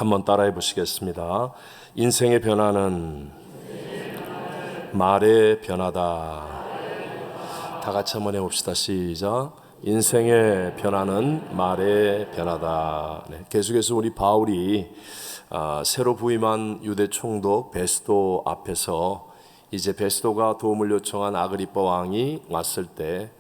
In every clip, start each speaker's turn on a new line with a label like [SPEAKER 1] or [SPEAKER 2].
[SPEAKER 1] 한번 따라해 보시겠습니다. 인생의 변화는 말의 변화다. 다 같이 한번 해봅시다. 시작. 인생의 변화는 말의 변화다. 네, 계속해서 우리 바울이 새로 부임한 유대 총독 베스도 앞에서 이제 베스도가 도움을 요청한 아그리빠 왕이 왔을 때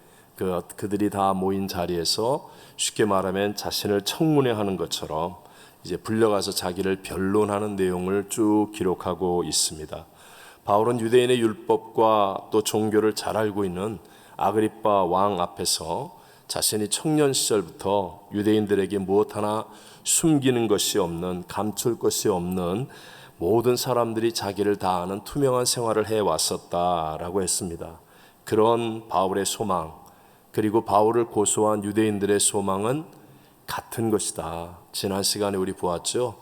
[SPEAKER 1] 그들이 다 모인 자리에서 쉽게 말하면 자신을 청문회하는 것처럼 이제 불려가서 자기를 변론하는 내용을 쭉 기록하고 있습니다. 바울은 유대인의 율법과 또 종교를 잘 알고 있는 아그리빠 왕 앞에서 자신이 청년 시절부터 유대인들에게 무엇 하나 숨기는 것이 없는, 감출 것이 없는 모든 사람들이 자기를 다 아는 투명한 생활을 해왔었다라고 했습니다. 그런 바울의 소망, 그리고 바울을 고소한 유대인들의 소망은 같은 것이다. 지난 시간에 우리 보았죠.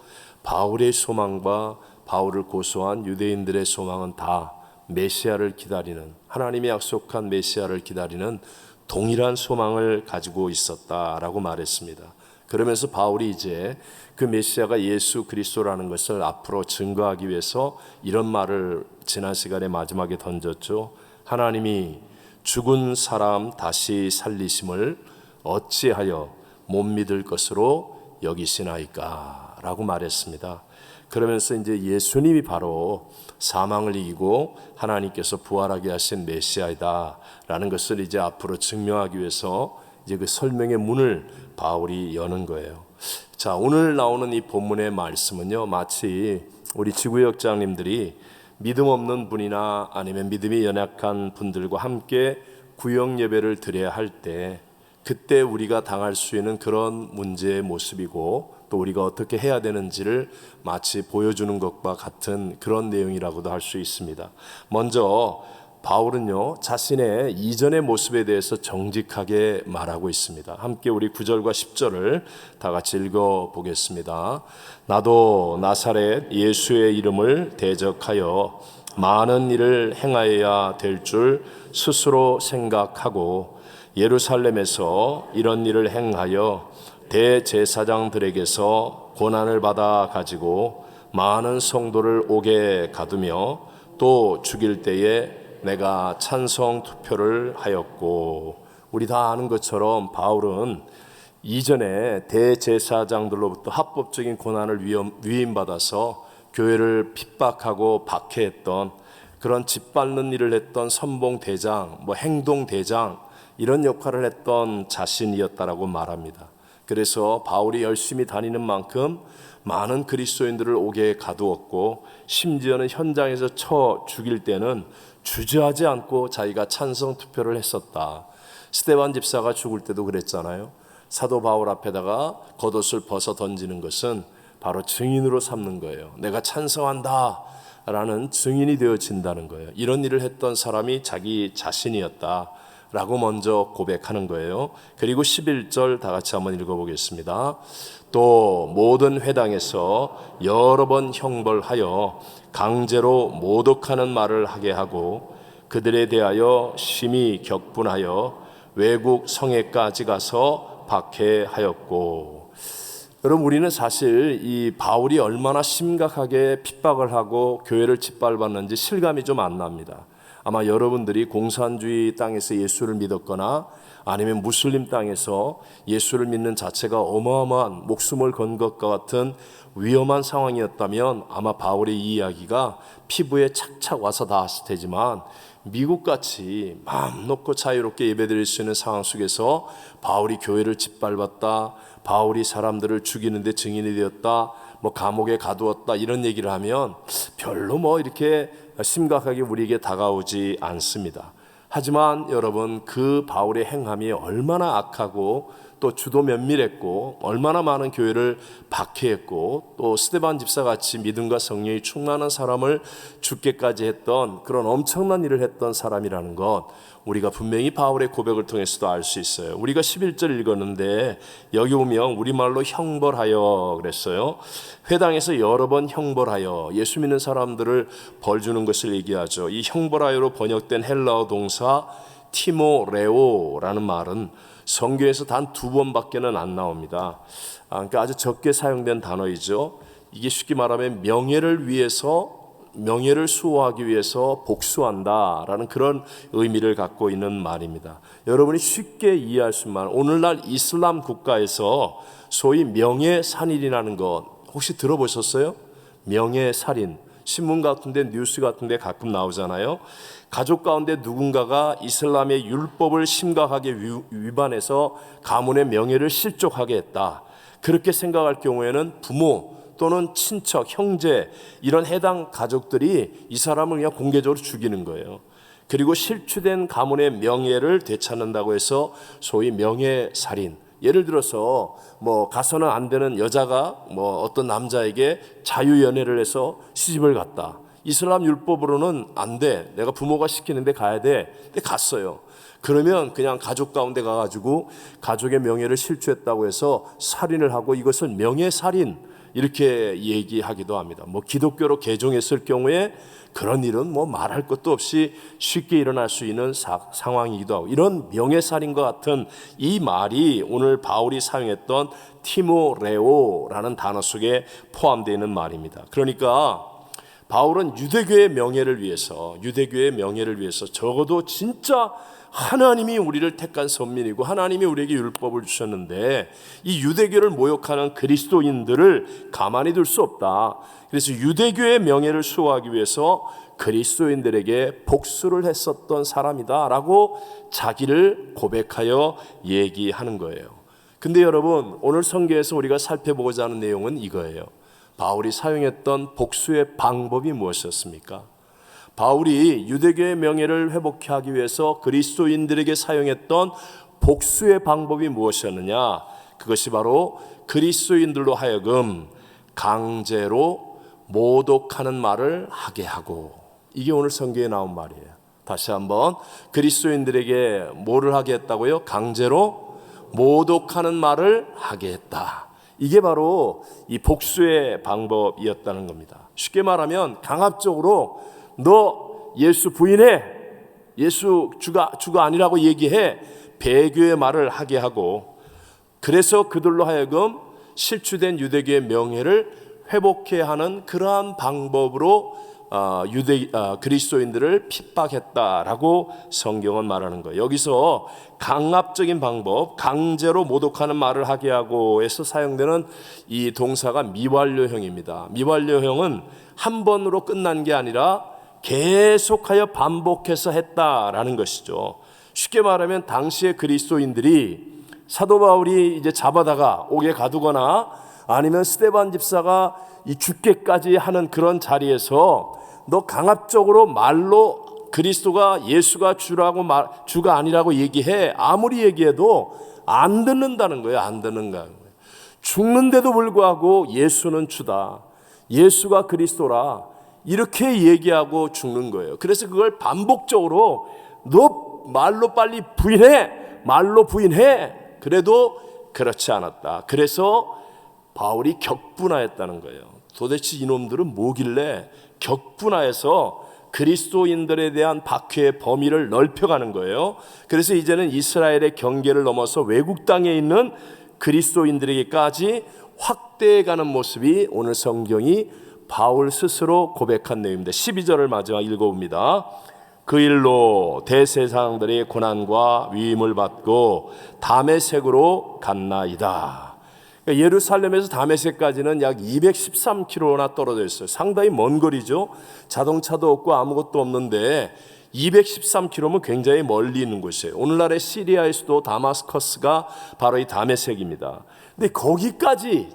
[SPEAKER 1] 바울의 소망과 바울을 고소한 유대인들의 소망은 다 메시아를 기다리는, 하나님이 약속한 메시아를 기다리는 동일한 소망을 가지고 있었다라고 말했습니다. 그러면서 바울이 이제 그 메시아가 예수 그리스도라는 것을 앞으로 증거하기 위해서 이런 말을 지난 시간에 마지막에 던졌죠. 하나님이 죽은 사람 다시 살리심을 어찌하여 못 믿을 것으로 여기시나이까 라고 말했습니다. 그러면서 이제 예수님이 바로 사망을 이기고 하나님께서 부활하게 하신 메시아이다 라는 것을 이제 앞으로 증명하기 위해서 이제 그 설명의 문을 바울이 여는 거예요. 자, 오늘 나오는 이 본문의 말씀은요, 마치 우리 지구역장님들이 믿음 없는 분이나 아니면 믿음이 연약한 분들과 함께 구역 예배를 드려야 할 때 그때 우리가 당할 수 있는 그런 문제의 모습이고 또 우리가 어떻게 해야 되는지를 마치 보여주는 것과 같은 그런 내용이라고도 할 수 있습니다. 먼저 바울은요, 자신의 이전의 모습에 대해서 정직하게 말하고 있습니다. 함께 우리 9절과 10절을 다 같이 읽어보겠습니다. 나도 나사렛 예수의 이름을 대적하여 많은 일을 행하여야 될 줄 스스로 생각하고 예루살렘에서 이런 일을 행하여 대제사장들에게서 고난을 받아 가지고 많은 성도를 옥에 가두며 또 죽일 때에 내가 찬성 투표를 하였고, 우리 다 아는 것처럼 바울은 이전에 대제사장들로부터 합법적인 고난을 위임받아서 교회를 핍박하고 박해했던 그런 짓밟는 일을 했던 선봉대장, 행동대장 이런 역할을 했던 자신이었다라고 말합니다. 그래서 바울이 열심히 다니는 만큼 많은 그리스도인들을 옥에 가두었고 심지어는 현장에서 쳐 죽일 때는 주저하지 않고 자기가 찬성 투표를 했었다. 스데반 집사가 죽을 때도 그랬잖아요. 사도 바울 앞에다가 겉옷을 벗어 던지는 것은 바로 증인으로 삼는 거예요. 내가 찬성한다 라는 증인이 되어진다는 거예요. 이런 일을 했던 사람이 자기 자신이었다 라고 먼저 고백하는 거예요. 그리고 11절 다 같이 한번 읽어보겠습니다. 또 모든 회당에서 여러 번 형벌하여 강제로 모독하는 말을 하게 하고 그들에 대하여 심히 격분하여 외국 성에까지 가서 박해하였고. 여러분, 우리는 사실 이 바울이 얼마나 심각하게 핍박을 하고 교회를 짓밟았는지 실감이 좀 안 납니다. 아마 여러분들이 공산주의 땅에서 예수를 믿었거나 아니면 무슬림 땅에서 예수를 믿는 자체가 어마어마한 목숨을 건 것과 같은 위험한 상황이었다면 아마 바울의 이 이야기가 피부에 착착 와서 닿았을 테지만 미국같이 마음 놓고 자유롭게 예배드릴 수 있는 상황 속에서 바울이 교회를 짓밟았다, 바울이 사람들을 죽이는데 증인이 되었다, 감옥에 가두었다 이런 얘기를 하면 별로 이렇게 심각하게 우리에게 다가오지 않습니다. 하지만 여러분, 그 바울의 행함이 얼마나 악하고 또 주도 면밀했고 얼마나 많은 교회를 박해했고 또 스데반 집사같이 믿음과 성령이 충만한 사람을 죽게까지 했던 그런 엄청난 일을 했던 사람이라는 것 우리가 분명히 바울의 고백을 통해서도 알 수 있어요. 우리가 11절 읽었는데 여기 보면 우리말로 형벌하여 그랬어요. 회당에서 여러 번 형벌하여 예수 믿는 사람들을 벌 주는 것을 얘기하죠. 이 형벌하여로 번역된 헬라어 동사 티모레오라는 말은 성경에서 단 2번밖에는 안 나옵니다. 그러니까 아주 적게 사용된 단어이죠. 이게 쉽게 말하면 명예를 수호하기 위해서 복수한다라는 그런 의미를 갖고 있는 말입니다. 여러분이 쉽게 이해할 수 있는 말, 오늘날 이슬람 국가에서 소위 명예살인이라는 것 혹시 들어보셨어요? 명예살인, 신문 같은데 뉴스 같은데 가끔 나오잖아요. 가족 가운데 누군가가 이슬람의 율법을 심각하게 위반해서 가문의 명예를 실족하게 했다. 그렇게 생각할 경우에는 부모 또는 친척, 형제 이런 해당 가족들이 이 사람을 그냥 공개적으로 죽이는 거예요. 그리고 실추된 가문의 명예를 되찾는다고 해서 소위 명예살인. 예를 들어서 뭐 가서는 안 되는 여자가 뭐 어떤 남자에게 자유연애를 해서 시집을 갔다. 이슬람 율법으로는 안 돼. 내가 부모가 시키는데 가야 돼. 근데 갔어요. 그러면 그냥 가족 가운데 가가지고 가족의 명예를 실추했다고 해서 살인을 하고 이것을 명예살인 이렇게 얘기하기도 합니다. 뭐 기독교로 개종했을 경우에 그런 일은 뭐 말할 것도 없이 쉽게 일어날 수 있는 상황이기도 하고, 이런 명예살인과 같은 이 말이 오늘 바울이 사용했던 티모레오라는 단어 속에 포함되어 있는 말입니다. 그러니까 바울은 유대교의 명예를 위해서 적어도 진짜 하나님이 우리를 택한 선민이고 하나님이 우리에게 율법을 주셨는데 이 유대교를 모욕하는 그리스도인들을 가만히 둘 수 없다. 그래서 유대교의 명예를 수호하기 위해서 그리스도인들에게 복수를 했었던 사람이다라고 자기를 고백하여 얘기하는 거예요. 근데 여러분, 오늘 성경에서 우리가 살펴보고자 하는 내용은 이거예요. 바울이 사용했던 복수의 방법이 무엇이었습니까? 바울이 유대교의 명예를 회복하기 위해서 그리스도인들에게 사용했던 복수의 방법이 무엇이었느냐? 그것이 바로 그리스도인들로 하여금 강제로 모독하는 말을 하게 하고, 이게 오늘 성경에 나온 말이에요. 다시 한번, 그리스도인들에게 뭐를 하게 했다고요? 강제로 모독하는 말을 하게 했다. 이게 바로 이 복수의 방법이었다는 겁니다. 쉽게 말하면 강압적으로 너 예수 부인해, 예수 주가 아니라고 얘기해, 배교의 말을 하게 하고, 그래서 그들로 하여금 실추된 유대교의 명예를 회복해야 하는 그러한 방법으로 그리스도인들을 핍박했다라고 성경은 말하는 거예요. 여기서 강압적인 방법, 강제로 모독하는 말을 하게 하고 에서 사용되는 이 동사가 미완료형입니다. 미완료형은 한 번으로 끝난 게 아니라 계속하여 반복해서 했다라는 것이죠. 쉽게 말하면 당시의 그리스도인들이 사도 바울이 이제 잡아다가 옥에 가두거나 아니면 스데반 집사가 이 죽게까지 하는 그런 자리에서 너 강압적으로 말로 그리스도가 예수가 주가 아니라고 얘기해, 아무리 얘기해도 안 듣는다는 거예요. 안 듣는 거예요. 죽는데도 불구하고 예수는 주다, 예수가 그리스도라, 이렇게 얘기하고 죽는 거예요. 그래서 그걸 반복적으로 너 말로 빨리 부인해, 말로 부인해. 그래도 그렇지 않았다. 그래서 바울이 격분하였다는 거예요. 도대체 이놈들은 뭐길래 격분하여서 그리스도인들에 대한 박해의 범위를 넓혀가는 거예요. 그래서 이제는 이스라엘의 경계를 넘어서 외국 땅에 있는 그리스도인들에게까지 확대해가는 모습이 오늘 성경이 바울 스스로 고백한 내용입니다. 12절을 마지막 읽어봅니다. 그 일로 대세상들의 고난과 위임을 받고 다메섹으로 갔나이다. 그러니까 예루살렘에서 다메섹까지는 약 213km나 떨어져 있어요. 상당히 먼 거리죠. 자동차도 없고 아무것도 없는데 213km면 굉장히 멀리 있는 곳이에요. 오늘날의 시리아의 수도 다마스커스가 바로 이 다메섹입니다. 근데 거기까지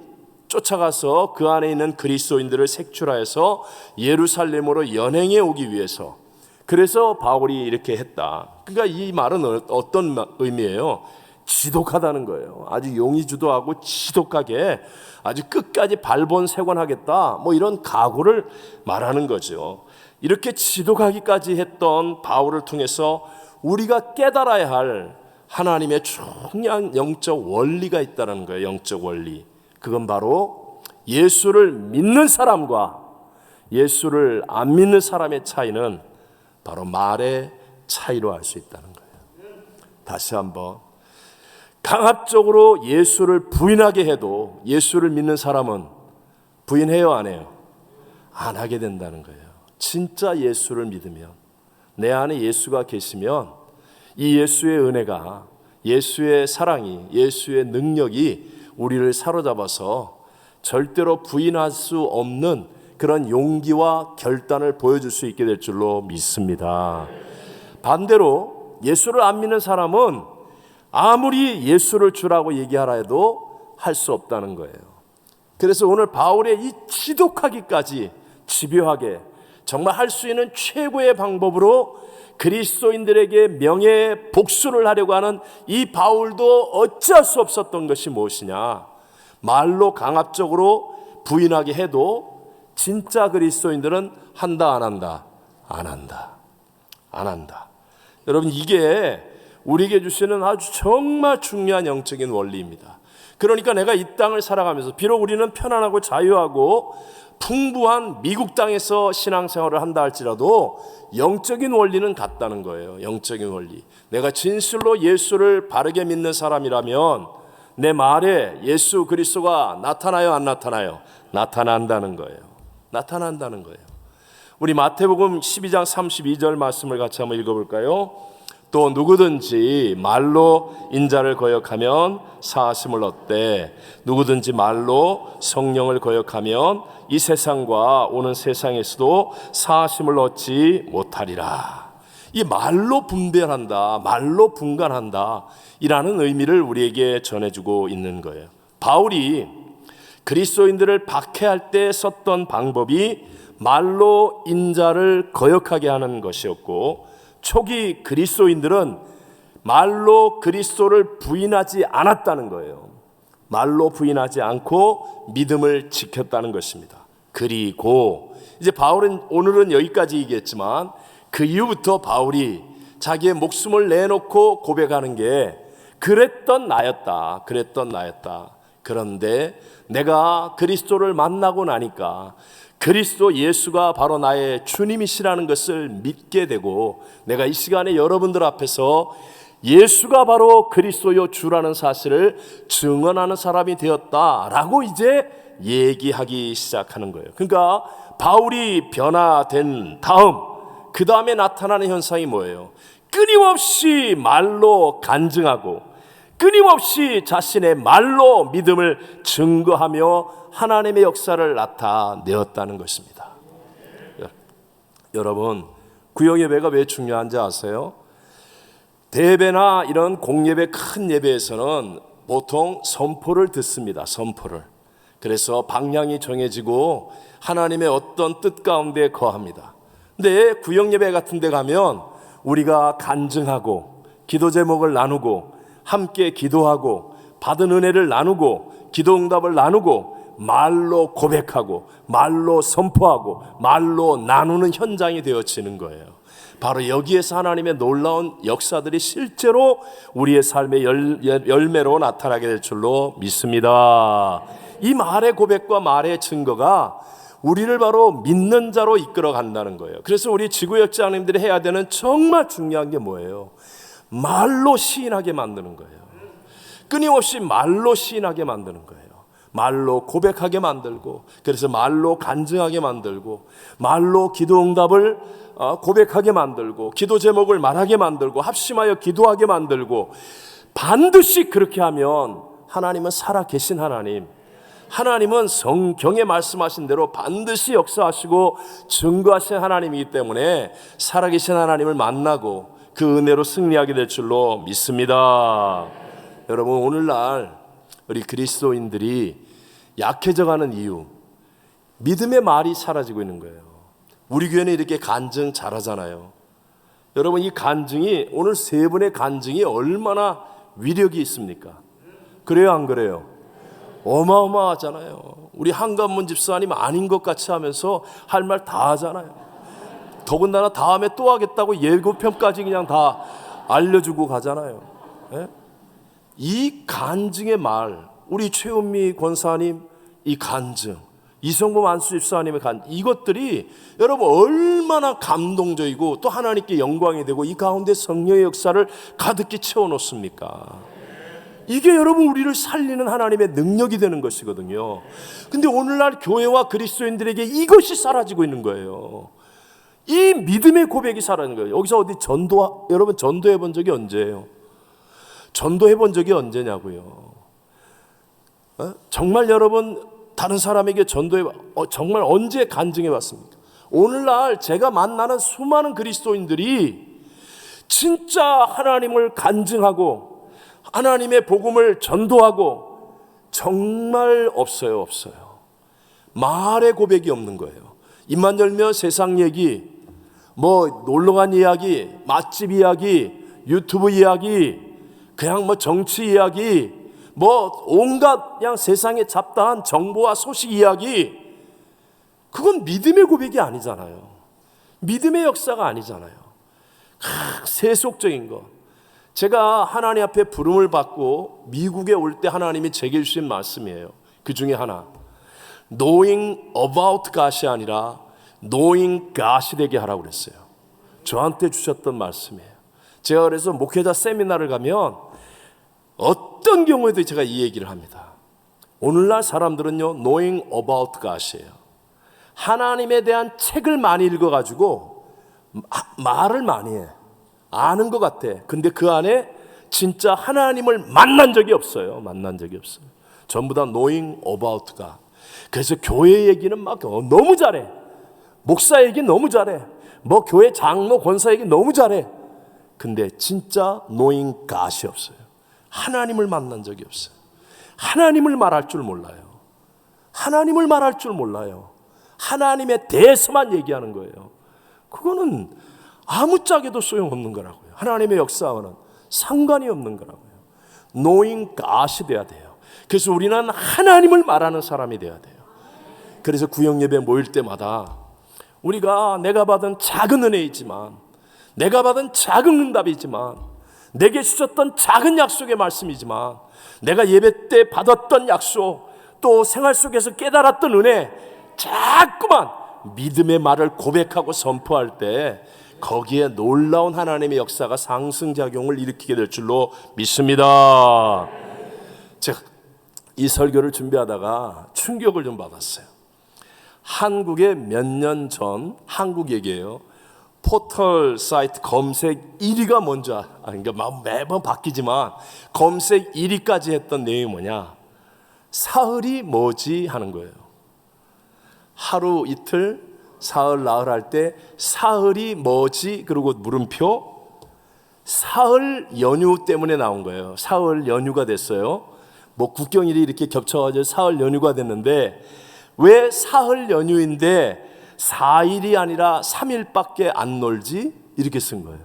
[SPEAKER 1] 쫓아가서 그 안에 있는 그리스도인들을 색출하여서 예루살렘으로 연행해 오기 위해서, 그래서 바울이 이렇게 했다. 그러니까 이 말은 어떤 의미예요? 지독하다는 거예요. 아주 용의주도하고 지독하게 아주 끝까지 발본색원하겠다, 뭐 이런 각오를 말하는 거죠. 이렇게 지독하기까지 했던 바울을 통해서 우리가 깨달아야 할 하나님의 중요한 영적 원리가 있다는 거예요. 영적 원리. 그건 바로 예수를 믿는 사람과 예수를 안 믿는 사람의 차이는 바로 말의 차이로 알 수 있다는 거예요. 다시 한번, 강압적으로 예수를 부인하게 해도 예수를 믿는 사람은 부인해요, 안 해요? 안 하게 된다는 거예요. 진짜 예수를 믿으면, 내 안에 예수가 계시면 이 예수의 은혜가, 예수의 사랑이, 예수의 능력이 우리를 사로잡아서 절대로 부인할 수 없는 그런 용기와 결단을 보여줄 수 있게 될 줄로 믿습니다. 반대로 예수를 안 믿는 사람은 아무리 예수를 주라고 얘기하라 해도 할 수 없다는 거예요. 그래서 오늘 바울의 이 지독하기까지 집요하게 정말 할 수 있는 최고의 방법으로 그리스도인들에게 명예 복수를 하려고 하는 이 바울도 어찌할 수 없었던 것이 무엇이냐? 말로 강압적으로 부인하게 해도 진짜 그리스도인들은 한다, 안 한다? 안 한다. 안 한다. 여러분, 이게 우리에게 주시는 아주 정말 중요한 영적인 원리입니다. 그러니까 내가 이 땅을 살아가면서 비록 우리는 편안하고 자유하고 풍부한 미국 땅에서 신앙생활을 한다 할지라도 영적인 원리는 같다는 거예요. 영적인 원리. 내가 진실로 예수를 바르게 믿는 사람이라면 내 말에 예수 그리스도가 나타나요, 안 나타나요? 나타난다는 거예요. 나타난다는 거예요. 우리 마태복음 12장 32절 말씀을 같이 한번 읽어볼까요? 또 누구든지 말로 인자를 거역하면 사하심을 얻되 누구든지 말로 성령을 거역하면 이 세상과 오는 세상에서도 사하심을 얻지 못하리라. 이 말로 분별한다, 말로 분간한다 이라는 의미를 우리에게 전해주고 있는 거예요. 바울이 그리스도인들을 박해할 때 썼던 방법이 말로 인자를 거역하게 하는 것이었고, 초기 그리스도인들은 말로 그리스도를 부인하지 않았다는 거예요. 말로 부인하지 않고 믿음을 지켰다는 것입니다. 그리고 이제 바울은 오늘은 여기까지 얘기했지만 그 이후부터 바울이 자기의 목숨을 내놓고 고백하는 게 그랬던 나였다. 그랬던 나였다. 그런데 내가 그리스도를 만나고 나니까 그리스도 예수가 바로 나의 주님이시라는 것을 믿게 되고 내가 이 시간에 여러분들 앞에서 예수가 바로 그리스도요 주라는 사실을 증언하는 사람이 되었다라고 이제 얘기하기 시작하는 거예요. 그러니까 바울이 변화된 다음 그 다음에 나타나는 현상이 뭐예요? 끊임없이 말로 간증하고 끊임없이 자신의 말로 믿음을 증거하며 하나님의 역사를 나타내었다는 것입니다. 여러분, 구역예배가 왜 중요한지 아세요? 대배나 이런 공예배, 큰 예배에서는 보통 선포를 듣습니다. 선포를. 그래서 방향이 정해지고 하나님의 어떤 뜻 가운데 거합니다. 근데 구역예배 같은 데 가면 우리가 간증하고 기도 제목을 나누고 함께 기도하고 받은 은혜를 나누고 기도 응답을 나누고 말로 고백하고 말로 선포하고 말로 나누는 현장이 되어지는 거예요. 바로 여기에서 하나님의 놀라운 역사들이 실제로 우리의 삶의 열매로 나타나게 될 줄로 믿습니다. 이 말의 고백과 말의 증거가 우리를 바로 믿는 자로 이끌어 간다는 거예요. 그래서 우리 지구역장님들이 해야 되는 정말 중요한 게 뭐예요? 말로 시인하게 만드는 거예요. 끊임없이 말로 시인하게 만드는 거예요. 말로 고백하게 만들고, 그래서 말로 간증하게 만들고, 말로 기도 응답을 고백하게 만들고, 기도 제목을 말하게 만들고, 합심하여 기도하게 만들고, 반드시 그렇게 하면 하나님은 살아계신 하나님, 하나님은 성경에 말씀하신 대로 반드시 역사하시고 증거하신 하나님이기 때문에 살아계신 하나님을 만나고 그 은혜로 승리하게 될 줄로 믿습니다. 여러분, 오늘날 우리 그리스도인들이 약해져가는 이유, 믿음의 말이 사라지고 있는 거예요. 우리 교회는 이렇게 간증 잘하잖아요. 여러분, 이 간증이, 오늘 세 분의 간증이 얼마나 위력이 있습니까? 그래요, 안 그래요? 어마어마하잖아요. 우리 한관문 집사님 아닌 것 같이 하면서 할 말 다 하잖아요. 더군다나 다음에 또 하겠다고 예고편까지 그냥 다 알려주고 가잖아요. 네? 이 간증의 말, 우리 최은미 권사님 이 간증, 이성범 안수 집사님의 간증, 이것들이 여러분 얼마나 감동적이고 또 하나님께 영광이 되고 이 가운데 성령의 역사를 가득히 채워놓습니까? 이게 여러분 우리를 살리는 하나님의 능력이 되는 것이거든요. 근데 오늘날 교회와 그리스도인들에게 이것이 사라지고 있는 거예요. 이 믿음의 고백이 사라지는 거예요. 여기서 어디 여러분 전도해 본 적이 언제예요? 전도해 본 적이 언제냐고요. 정말 여러분 다른 사람에게 정말 언제 간증해 봤습니까? 오늘날 제가 만나는 수많은 그리스도인들이 진짜 하나님을 간증하고 하나님의 복음을 전도하고 정말 없어요. 말의 고백이 없는 거예요. 입만 열면 세상 얘기, 놀러간 이야기, 맛집 이야기, 유튜브 이야기, 그냥 정치 이야기, 온갖 그냥 세상에 잡다한 정보와 소식 이야기. 그건 믿음의 고백이 아니잖아요. 믿음의 역사가 아니잖아요. 세속적인 것. 제가 하나님 앞에 부름을 받고 미국에 올 때 하나님이 제게 주신 말씀이에요. 그 중에 하나, knowing about God이 아니라 knowing God이 되게 하라고 그랬어요. 저한테 주셨던 말씀이에요. 제가 그래서 목회자 세미나를 가면 어떤 경우에도 제가 이 얘기를 합니다. 오늘날 사람들은요, knowing about God이에요. 하나님에 대한 책을 많이 읽어가지고 말을 많이 해. 아는 것 같아. 근데 그 안에 진짜 하나님을 만난 적이 없어요. 전부 다 knowing about God. 그래서 교회 얘기는 막 너무 잘해. 목사 얘기 너무 잘해. 교회 장로 권사 얘기 너무 잘해. 근데 진짜 knowing God이 없어요. 하나님을 만난 적이 없어요. 하나님을 말할 줄 몰라요. 하나님에 대해서만 얘기하는 거예요. 그거는 아무짝에도 소용없는 거라고요. 하나님의 역사와는 상관이 없는 거라고요. knowing God이 돼야 돼요. 그래서 우리는 하나님을 말하는 사람이 돼야 돼요. 그래서 구역예배 모일 때마다 우리가 내가 받은 작은 은혜이지만, 내가 받은 작은 응답이지만, 내게 주셨던 작은 약속의 말씀이지만, 내가 예배 때 받았던 약속, 또 생활 속에서 깨달았던 은혜, 자꾸만 믿음의 말을 고백하고 선포할 때 거기에 놀라운 하나님의 역사가 상승작용을 일으키게 될 줄로 믿습니다. 제가 이 설교를 준비하다가 충격을 좀 받았어요. 한국에 몇 년 전, 한국 얘기예요, 포털 사이트 검색 1위가 뭔지 그러니까 매번 바뀌지만 검색 1위까지 했던 내용이 뭐냐, 사흘이 뭐지 하는 거예요. 하루 이틀 사흘 나흘 할 때 사흘이 뭐지 그리고 물음표, 사흘 연휴 때문에 나온 거예요. 사흘 연휴가 됐어요. 국경일이 이렇게 겹쳐가지고 사흘 연휴가 됐는데, 왜 사흘 연휴인데 4일이 아니라 3일밖에 안 놀지? 이렇게 쓴 거예요.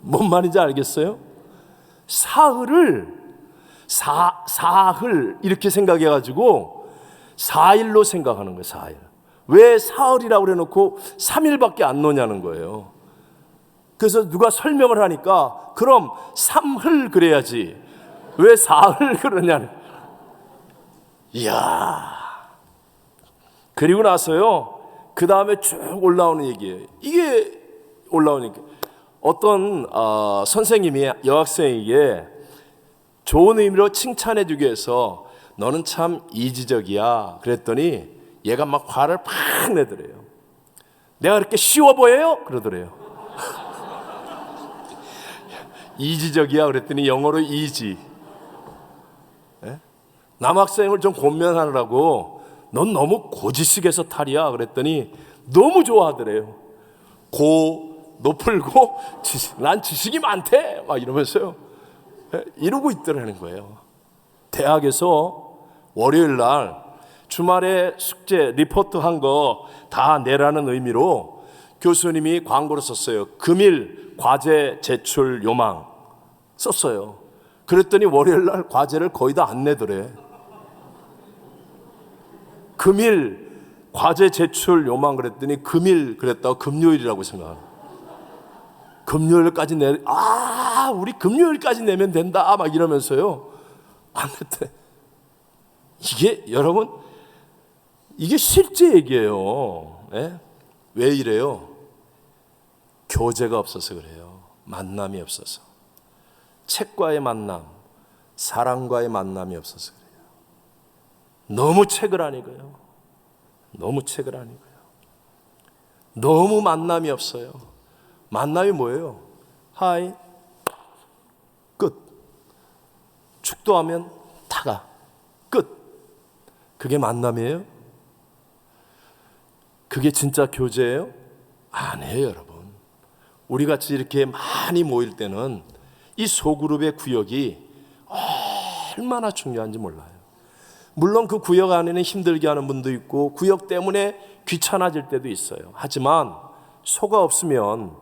[SPEAKER 1] 뭔 말인지 알겠어요? 사흘을 사흘 이렇게 생각해가지고 4일로 생각하는 거예요. 4일. 왜 사흘이라고 그래놓고 3일밖에 안 노냐는 거예요. 그래서 누가 설명을 하니까 그럼 3흘 그래야지 왜 4흘 그러냐는. 이야. 그리고 나서요, 그 다음에 쭉 올라오는 얘기예요. 이게 올라오니까 어떤 선생님이 여학생에게 좋은 의미로 칭찬해 주기 위해서 너는 참 이지적이야 그랬더니 얘가 막 화를 팍 내더래요. 내가 그렇게 쉬워 보여요? 그러더래요. 이지적이야 그랬더니 영어로 이지. 남학생을 좀 권면하느라고 넌 너무 고지식에서 탈이야 그랬더니 너무 좋아하더래요. 높을 고 난 지식이 많대 막 이러면서요, 이러고 있더라는 거예요. 대학에서 월요일 날 주말에 숙제 리포트 한 거 다 내라는 의미로 교수님이 광고를 썼어요. 금일 과제 제출 요망 썼어요. 그랬더니 월요일 날 과제를 거의 다 안 내더래. 금일 과제 제출 요망 그랬더니 금일 그랬다고 금요일이라고 생각하는. 금요일까지 우리 금요일까지 내면 된다 막 이러면서요. 안 했대. 이게 여러분, 이게 실제 얘기예요. 왜 이래요? 교제가 없어서 그래요. 만남이 없어서. 책과의 만남, 사랑과의 만남이 없어서 그래요. 너무 책을 안 읽어요. 너무 책을 안 읽어요. 너무 만남이 없어요. 만남이 뭐예요? 하이, 끝. 축도하면 다가, 끝. 그게 만남이에요? 그게 진짜 교제예요? 아니에요, 여러분. 우리 같이 이렇게 많이 모일 때는 이 소그룹의 구역이 얼마나 중요한지 몰라요. 물론 그 구역 안에는 힘들게 하는 분도 있고 구역 때문에 귀찮아질 때도 있어요. 하지만 소가 없으면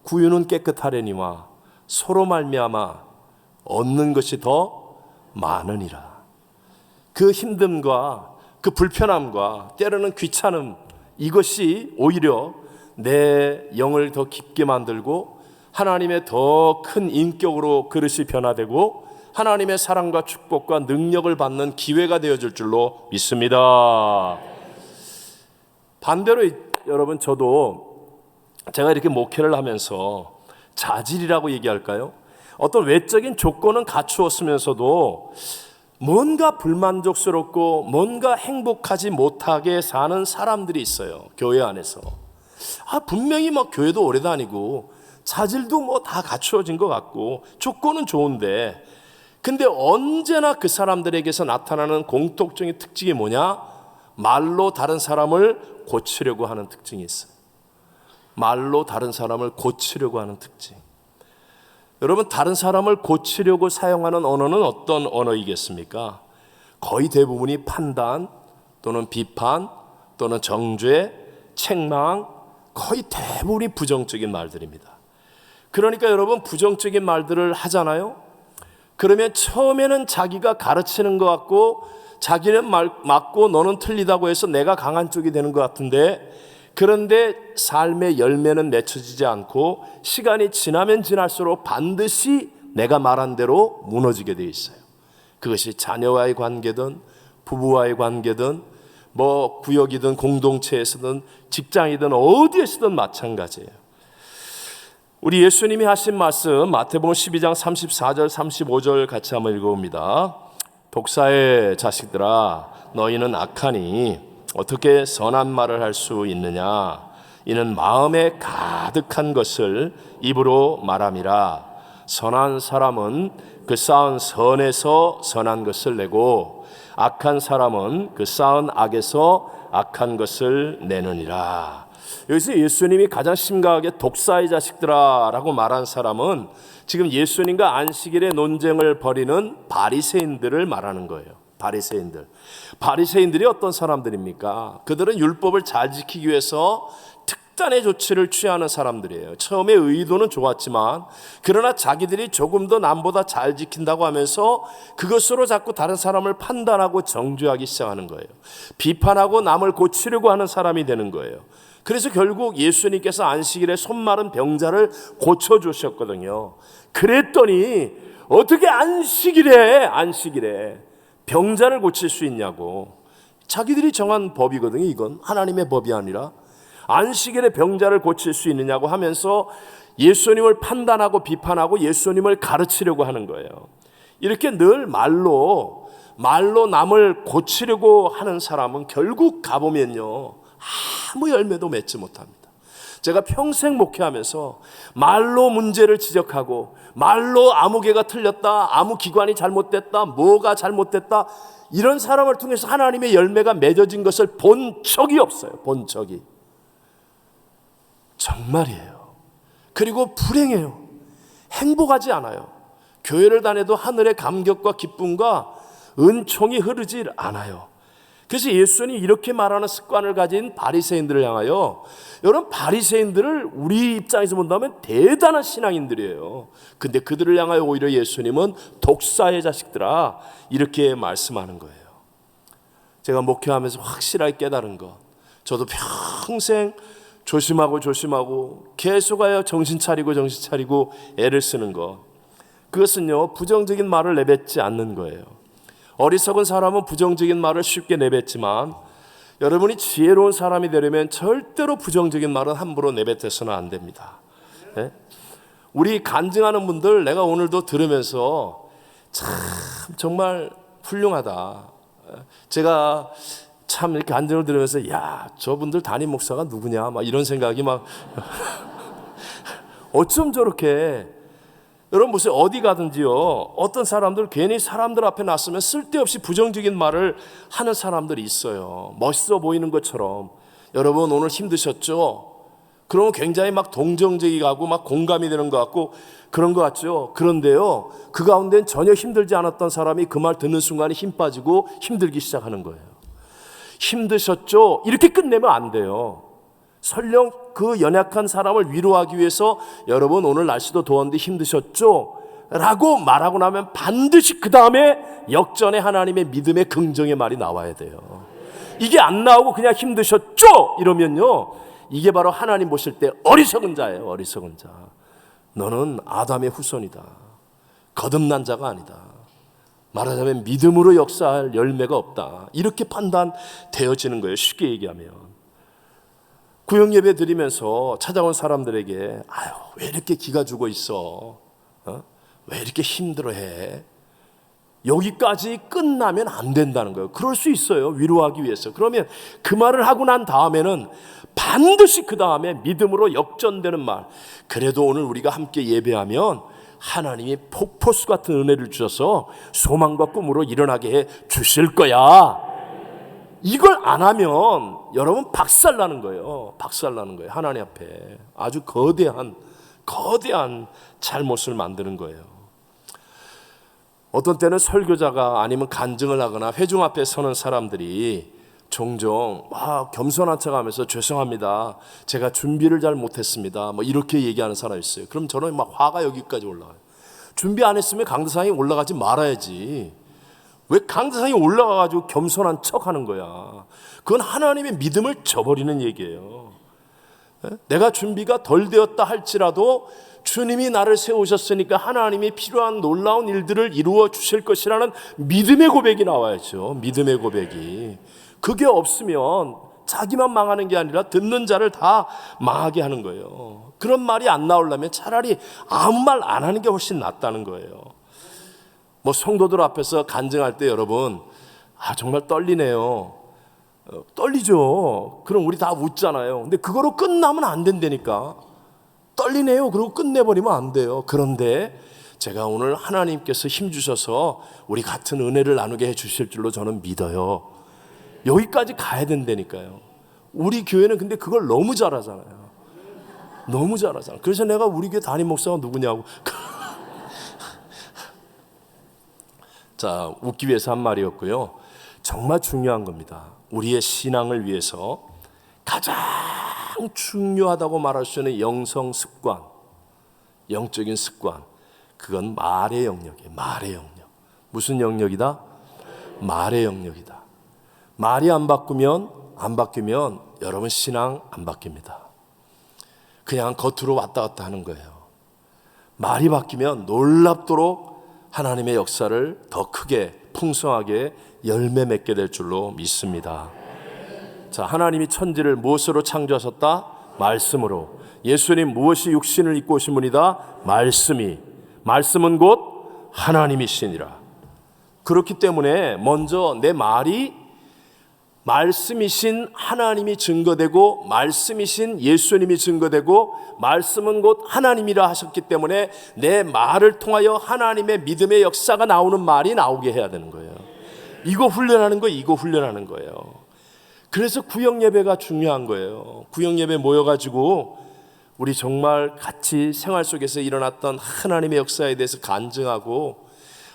[SPEAKER 1] 구유는 깨끗하려니와 소로 말미암아 얻는 것이 더 많으니라. 그 힘듦과 그 불편함과 때로는 귀찮음, 이것이 오히려 내 영을 더 깊게 만들고 하나님의 더 큰 인격으로 그릇이 변화되고 하나님의 사랑과 축복과 능력을 받는 기회가 되어질 줄로 믿습니다. 반대로 여러분, 저도 제가 이렇게 목회를 하면서 자질이라고 얘기할까요? 어떤 외적인 조건은 갖추었으면서도 뭔가 불만족스럽고 뭔가 행복하지 못하게 사는 사람들이 있어요. 교회 안에서. 분명히 교회도 오래 다니고 자질도 다 갖추어진 것 같고 조건은 좋은데, 근데 언제나 그 사람들에게서 나타나는 공통적인 특징이 뭐냐? 말로 다른 사람을 고치려고 하는 특징이 있어요. 말로 다른 사람을 고치려고 하는 특징. 여러분, 다른 사람을 고치려고 사용하는 언어는 어떤 언어이겠습니까? 거의 대부분이 판단 또는 비판 또는 정죄, 책망, 거의 대부분이 부정적인 말들입니다. 그러니까 여러분, 부정적인 말들을 하잖아요. 그러면 처음에는 자기가 가르치는 것 같고 자기는 맞고 너는 틀리다고 해서 내가 강한 쪽이 되는 것 같은데, 그런데 삶의 열매는 맺혀지지 않고 시간이 지나면 지날수록 반드시 내가 말한 대로 무너지게 되어 있어요. 그것이 자녀와의 관계든 부부와의 관계든 구역이든 공동체에서든 직장이든 어디에서든 마찬가지예요. 우리 예수님이 하신 말씀 마태복음 12장 34절 35절 같이 한번 읽어봅니다. 독사의 자식들아, 너희는 악하니 어떻게 선한 말을 할 수 있느냐? 이는 마음에 가득한 것을 입으로 말함이라. 선한 사람은 그 쌓은 선에서 선한 것을 내고 악한 사람은 그 쌓은 악에서 악한 것을 내느니라. 여기서 예수님이 가장 심각하게 독사의 자식들아 라고 말한 사람은 지금 예수님과 안식일의 논쟁을 벌이는 바리새인들을 말하는 거예요. 바리새인들이 어떤 사람들입니까? 그들은 율법을 잘 지키기 위해서 특단의 조치를 취하는 사람들이에요. 처음에 의도는 좋았지만 그러나 자기들이 조금 더 남보다 잘 지킨다고 하면서 그것으로 자꾸 다른 사람을 판단하고 정죄하기 시작하는 거예요. 비판하고 남을 고치려고 하는 사람이 되는 거예요. 그래서 결국 예수님께서 안식일에 손마른 병자를 고쳐주셨거든요. 그랬더니 어떻게 안식일에 병자를 고칠 수 있냐고. 자기들이 정한 법이거든요. 이건 하나님의 법이 아니라. 안식일에 병자를 고칠 수 있느냐고 하면서 예수님을 판단하고 비판하고 예수님을 가르치려고 하는 거예요. 이렇게 늘 말로 남을 고치려고 하는 사람은 결국 가보면요, 아무 열매도 맺지 못합니다. 제가 평생 목회하면서 말로 문제를 지적하고 말로 아무 개가 틀렸다, 아무 기관이 잘못됐다, 뭐가 잘못됐다, 이런 사람을 통해서 하나님의 열매가 맺어진 것을 본 적이 없어요. 본 적이. 정말이에요. 그리고 불행해요. 행복하지 않아요. 교회를 다녀도 하늘의 감격과 기쁨과 은총이 흐르지 않아요. 그래서 예수님이 이렇게 말하는 습관을 가진 바리새인들을 향하여, 여러분, 바리새인들을 우리 입장에서 본다면 대단한 신앙인들이에요. 근데 그들을 향하여 오히려 예수님은 독사의 자식들아 이렇게 말씀하는 거예요. 제가 목회하면서 확실하게 깨달은 것, 저도 평생 조심하고 계속하여 정신 차리고 애를 쓰는 것, 그것은요, 부정적인 말을 내뱉지 않는 거예요. 어리석은 사람은 부정적인 말을 쉽게 내뱉지만 여러분이 지혜로운 사람이 되려면 절대로 부정적인 말은 함부로 내뱉어서는 안 됩니다. 네? 우리 간증하는 분들 내가 오늘도 들으면서 참 정말 훌륭하다. 제가 참 이렇게 간증을 들으면서 야, 저분들 담임 목사가 누구냐 막 이런 생각이 막 어쩜 저렇게. 여러분 보세요. 어디 가든지요, 어떤 사람들 괜히 사람들 앞에 나서면 쓸데없이 부정적인 말을 하는 사람들이 있어요. 멋있어 보이는 것처럼. 여러분 오늘 힘드셨죠? 그러면 굉장히 막 동정적이고 막 공감이 되는 것 같고 그런 것 같죠. 그런데요, 그 가운데는 전혀 힘들지 않았던 사람이 그 말 듣는 순간에 힘 빠지고 힘들기 시작하는 거예요. 힘드셨죠? 이렇게 끝내면 안 돼요. 설령 그 연약한 사람을 위로하기 위해서 여러분 오늘 날씨도 더운데 힘드셨죠? 라고 말하고 나면 반드시 그 다음에 역전에 하나님의 믿음의 긍정의 말이 나와야 돼요. 이게 안 나오고 그냥 힘드셨죠? 이러면요, 이게 바로 하나님 보실 때 어리석은 자예요. 어리석은 자. 너는 아담의 후손이다. 거듭난 자가 아니다. 말하자면 믿음으로 역사할 열매가 없다. 이렇게 판단되어지는 거예요. 쉽게 얘기하면. 구역 예배 드리면서 찾아온 사람들에게 아유, 왜 이렇게 기가 죽어 있어? 왜 이렇게 힘들어해? 여기까지 끝나면 안 된다는 거예요. 그럴 수 있어요. 위로하기 위해서. 그러면 그 말을 하고 난 다음에는 반드시 그 다음에 믿음으로 역전되는 말. 그래도 오늘 우리가 함께 예배하면 하나님이 폭포수 같은 은혜를 주셔서 소망과 꿈으로 일어나게 해 주실 거야. 이걸 안 하면 여러분 박살나는 거예요. 박살나는 거예요. 하나님 앞에 아주 거대한 잘못을 만드는 거예요. 어떤 때는 설교자가 아니면 간증을 하거나 회중 앞에 서는 사람들이 종종 막 겸손한 척하면서 죄송합니다. 제가 준비를 잘 못했습니다. 뭐 이렇게 얘기하는 사람이 있어요. 그럼 저는 막 화가 여기까지 올라가요. 준비 안 했으면 강대상에 올라가지 말아야지. 왜 강대상에 올라가가지고 겸손한 척하는 거야? 그건 하나님의 믿음을 저버리는 얘기예요. 내가 준비가 덜 되었다 할지라도 주님이 나를 세우셨으니까 하나님이 필요한 놀라운 일들을 이루어 주실 것이라는 믿음의 고백이 나와야죠. 믿음의 고백이. 그게 없으면 자기만 망하는 게 아니라 듣는 자를 다 망하게 하는 거예요. 그런 말이 안 나오려면 차라리 아무 말 안 하는 게 훨씬 낫다는 거예요. 뭐 성도들 앞에서 간증할 때 여러분 정말 떨리네요. 떨리죠. 그럼 우리 다 웃잖아요. 근데 그거로 끝나면 안 된다니까. 떨리네요. 그러고 끝내버리면 안 돼요. 그런데 제가 오늘 하나님께서 힘주셔서 우리 같은 은혜를 나누게 해주실 줄로 저는 믿어요. 여기까지 가야 된다니까요. 우리 교회는 근데 그걸 너무 잘하잖아요. 너무 잘하잖아요. 그래서 내가 우리 교회 담임 목사가 누구냐고. 자, 웃기 위해서 한 말이었고요. 정말 중요한 겁니다. 우리의 신앙을 위해서 가장 중요하다고 말할 수 있는 영성 습관, 영적인 습관, 그건 말의 영역이에요. 말의 영역. 무슨 영역이다? 말의 영역이다. 말이 안 바뀌면 여러분 신앙 안 바뀝니다. 그냥 겉으로 왔다 갔다 하는 거예요. 말이 바뀌면 놀랍도록 하나님의 역사를 더 크게 풍성하게 열매 맺게 될 줄로 믿습니다. 자, 하나님이 천지를 무엇으로 창조하셨다? 말씀으로. 예수님 무엇이 육신을 입고 오신 분이다? 말씀은 곧 하나님이시니라. 그렇기 때문에 먼저 내 말이 말씀이신 하나님이 증거되고 말씀이신 예수님이 증거되고 말씀은 곧 하나님이라 하셨기 때문에 내 말을 통하여 하나님의 믿음의 역사가 나오는 말이 나오게 해야 되는 거예요. 이거 훈련하는 거예요. 그래서 구역 예배가 중요한 거예요. 구역 예배 모여가지고 우리 정말 같이 생활 속에서 일어났던 하나님의 역사에 대해서 간증하고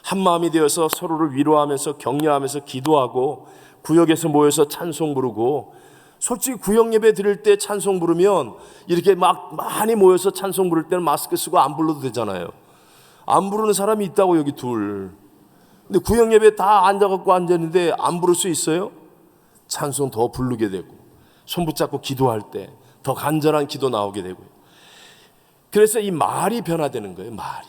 [SPEAKER 1] 한 마음이 되어서 서로를 위로하면서 격려하면서 기도하고 구역에서 모여서 찬송 부르고, 솔직히 구역 예배 드릴 때 찬송 부르면 이렇게 막 많이 모여서 찬송 부를 때는 마스크 쓰고 안 불러도 되잖아요. 안 부르는 사람이 있다고 여기 둘. 근데 구역 예배 다 앉아갖고 앉았는데 안 부를 수 있어요? 찬송 더 부르게 되고 손 붙잡고 기도할 때 더 간절한 기도 나오게 되고요. 그래서 이 말이 변화되는 거예요. 말이.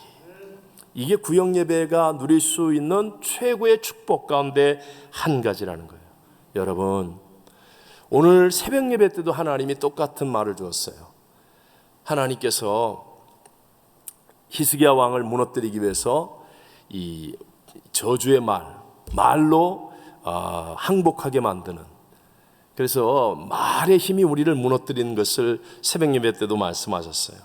[SPEAKER 1] 이게 구역 예배가 누릴 수 있는 최고의 축복 가운데 한 가지라는 거예요. 여러분, 오늘 새벽 예배 때도 하나님이 똑같은 말을 주었어요. 하나님께서 히스기야 왕을 무너뜨리기 위해서 이 저주의 말로 항복하게 만드는, 그래서 말의 힘이 우리를 무너뜨리는 것을 새벽 예배 때도 말씀하셨어요.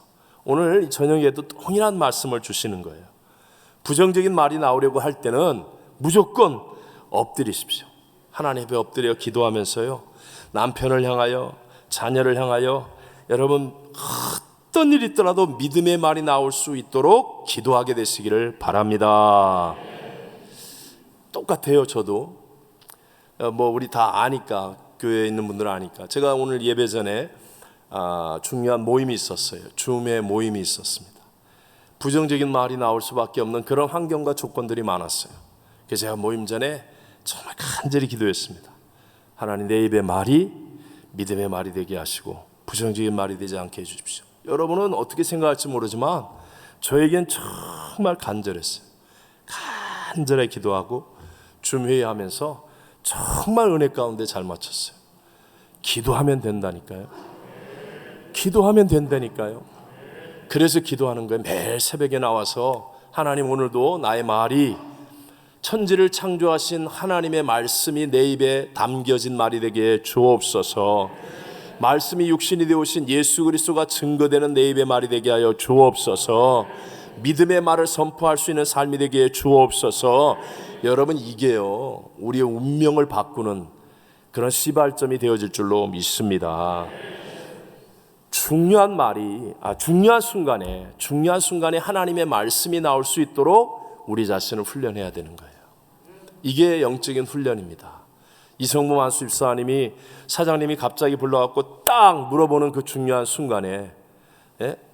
[SPEAKER 1] 오늘 저녁에도 동일한 말씀을 주시는 거예요. 부정적인 말이 나오려고 할 때는 무조건 엎드리십시오. 하나님 앞에 엎드려 기도하면서요, 남편을 향하여, 자녀를 향하여 여러분 어떤 일이 있더라도 믿음의 말이 나올 수 있도록 기도하게 되시기를 바랍니다. 똑같아요. 저도 우리 다 아니까, 교회에 있는 분들은 아니까. 제가 오늘 예배 전에 중요한 모임이 있었어요. 줌의 모임이 있었습니다. 부정적인 말이 나올 수밖에 없는 그런 환경과 조건들이 많았어요. 그래서 제가 모임 전에 정말 간절히 기도했습니다. 하나님, 내 입의 말이 믿음의 말이 되게 하시고 부정적인 말이 되지 않게 해주십시오. 여러분은 어떻게 생각할지 모르지만 저에겐 정말 간절했어요. 간절히 기도하고 줌 회의하면서 정말 은혜 가운데 잘 맞췄어요. 기도하면 된다니까요. 기도하면 된다니까요. 그래서 기도하는 거예요. 매일 새벽에 나와서 하나님, 오늘도 나의 말이 천지를 창조하신 하나님의 말씀이 내 입에 담겨진 말이 되게 주옵소서. 말씀이 육신이 되오신 예수 그리스도가 증거되는 내 입의 말이 되게 하여 주옵소서. 믿음의 말을 선포할 수 있는 삶이 되게 주옵소서. 여러분, 이게요, 우리의 운명을 바꾸는 그런 시발점이 되어질 줄로 믿습니다. 중요한 순간에 하나님의 말씀이 나올 수 있도록 우리 자신을 훈련해야 되는 거예요. 이게 영적인 훈련입니다. 이성모 만수집사님이, 사장님이 갑자기 불러갖고 딱 물어보는 그 중요한 순간에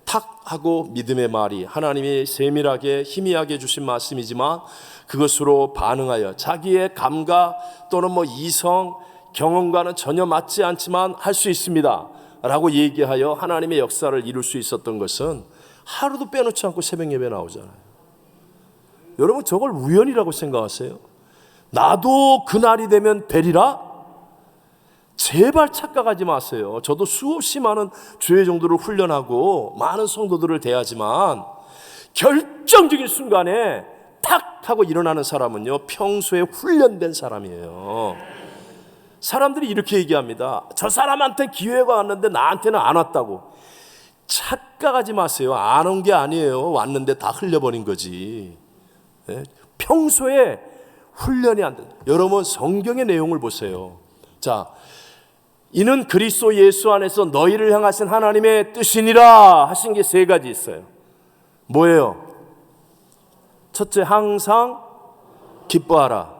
[SPEAKER 1] 탁 하고 믿음의 말이, 하나님이 세밀하게 희미하게 주신 말씀이지만 그것으로 반응하여 자기의 감각 또는 이성 경험과는 전혀 맞지 않지만 할 수 있습니다 라고 얘기하여 하나님의 역사를 이룰 수 있었던 것은 하루도 빼놓지 않고 새벽 예배 나오잖아요. 여러분, 저걸 우연이라고 생각하세요? 나도 그날이 되면 되리라? 제발 착각하지 마세요. 저도 수없이 많은 주의 정도를 훈련하고 많은 성도들을 대하지만 결정적인 순간에 탁 하고 일어나는 사람은요, 평소에 훈련된 사람이에요. 사람들이 이렇게 얘기합니다. 저 사람한테 기회가 왔는데 나한테는 안 왔다고. 착각하지 마세요. 안 온 게 아니에요. 왔는데 다 흘려버린 거지. 평소에 훈련이 안 돼. 여러분, 성경의 내용을 보세요. 자, 이는 그리스도 예수 안에서 너희를 향하신 하나님의 뜻이니라 하신 게 세 가지 있어요. 뭐예요? 첫째, 항상 기뻐하라.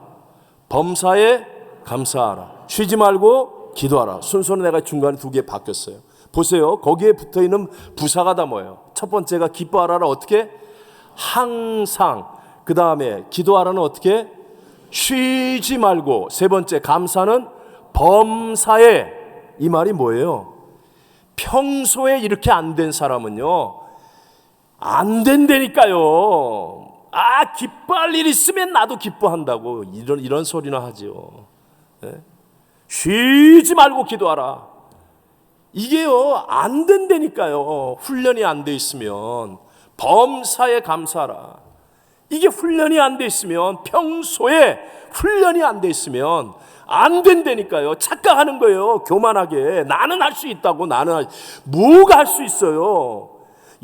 [SPEAKER 1] 범사에 감사하라. 쉬지 말고 기도하라. 순서는 내가 중간에 두 개 바뀌었어요. 보세요. 거기에 붙어있는 부사가 다 뭐예요? 첫 번째가 기뻐하라를 어떻게? 항상. 그 다음에 기도하라는 어떻게? 쉬지 말고. 세 번째, 감사는 범사에. 이 말이 뭐예요? 평소에 이렇게 안 된 사람은요, 안 된다니까요. 기뻐할 일 있으면 나도 기뻐한다고 이런 소리나 하죠. 쉬지 말고 기도하라. 이게요, 안 된다니까요. 훈련이 안 돼 있으면. 범사에 감사하라. 이게 훈련이 안 돼 있으면, 평소에 훈련이 안 돼 있으면 안 된다니까요. 착각하는 거예요. 교만하게. 나는 할 수 있다고. 뭐가 할 수 있어요?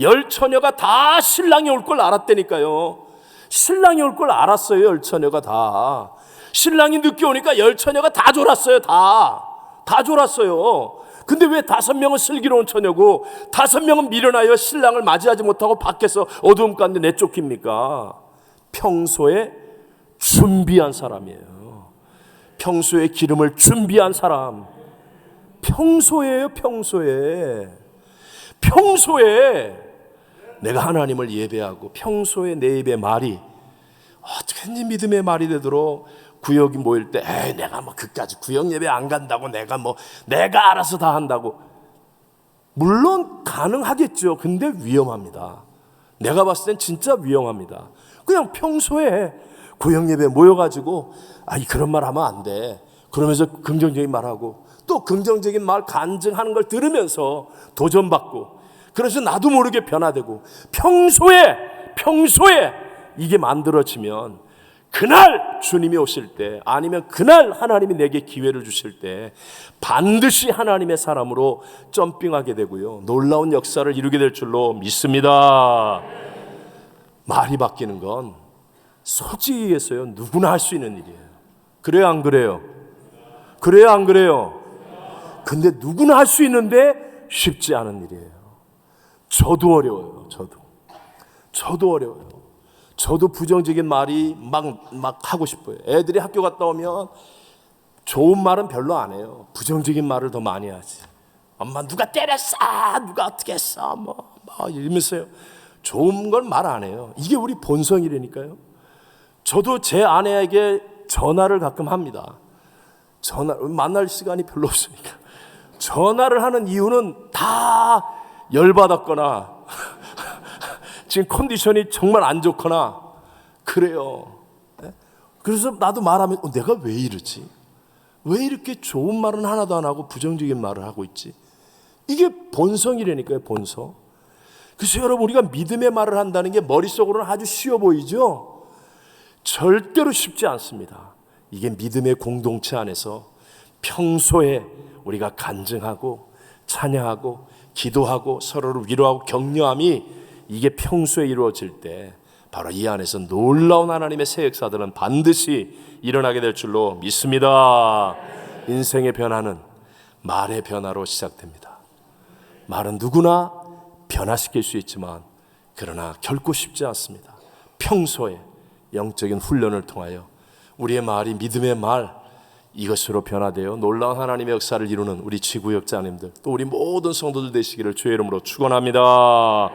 [SPEAKER 1] 열 처녀가 다 신랑이 올 걸 알았다니까요. 신랑이 올 걸 알았어요. 열 처녀가 다. 신랑이 늦게 오니까 열 처녀가 다 졸았어요. 다 졸았어요. 근데 왜 5명은 슬기로운 처녀고 5명은 미련하여 신랑을 맞이하지 못하고 밖에서 어두움 가운데 내쫓깁니까? 평소에 준비한 사람이에요. 평소에 기름을 준비한 사람. 평소에 내가 하나님을 예배하고 평소에 내 입의 말이 어떻게든지 믿음의 말이 되도록, 구역이 모일 때 내가 그까지 구역 예배 안 간다고 내가 알아서 다 한다고. 물론 가능하겠죠. 근데 위험합니다. 내가 봤을 땐 진짜 위험합니다. 그냥 평소에 구역 예배 모여가지고 그런 말 하면 안 돼. 그러면서 긍정적인 말하고 또 긍정적인 말 간증하는 걸 들으면서 도전받고, 그래서 나도 모르게 변화되고, 평소에 평소에 이게 만들어지면 그날 주님이 오실 때, 아니면 그날 하나님이 내게 기회를 주실 때 반드시 하나님의 사람으로 점핑하게 되고요, 놀라운 역사를 이루게 될 줄로 믿습니다. 말이 바뀌는 건 솔직히 얘기해서요, 누구나 할 수 있는 일이에요. 그래요, 안 그래요? 그래요, 안 그래요? 근데 누구나 할 수 있는데 쉽지 않은 일이에요. 저도 어려워요. 저도 어려워요. 저도 부정적인 말이 막 하고 싶어요. 애들이 학교 갔다 오면 좋은 말은 별로 안 해요. 부정적인 말을 더 많이 하지. 엄마 누가 때렸어, 누가 어떻게 했어, 뭐 이러면서요. 좋은 걸 말 안 해요. 이게 우리 본성이라니까요. 저도 제 아내에게 전화를 가끔 합니다. 만날 시간이 별로 없으니까 전화를 하는 이유는 다 열받았거나 지금 컨디션이 정말 안 좋거나 그래요. 그래서 나도 말하면 내가 왜 이러지? 왜 이렇게 좋은 말은 하나도 안 하고 부정적인 말을 하고 있지? 이게 본성이라니까요, 본성. 그래서 여러분, 우리가 믿음의 말을 한다는 게 머릿속으로는 아주 쉬워 보이죠? 절대로 쉽지 않습니다. 이게 믿음의 공동체 안에서 평소에 우리가 간증하고 찬양하고 기도하고 서로를 위로하고 격려함이, 이게 평소에 이루어질 때 바로 이 안에서 놀라운 하나님의 새 역사들은 반드시 일어나게 될 줄로 믿습니다. 인생의 변화는 말의 변화로 시작됩니다. 말은 누구나 변화시킬 수 있지만 그러나 결코 쉽지 않습니다. 평소에 영적인 훈련을 통하여 우리의 말이 믿음의 말, 이것으로 변화되어 놀라운 하나님의 역사를 이루는 우리 지구역자님들, 또 우리 모든 성도들 되시기를 주의 이름으로 축원합니다.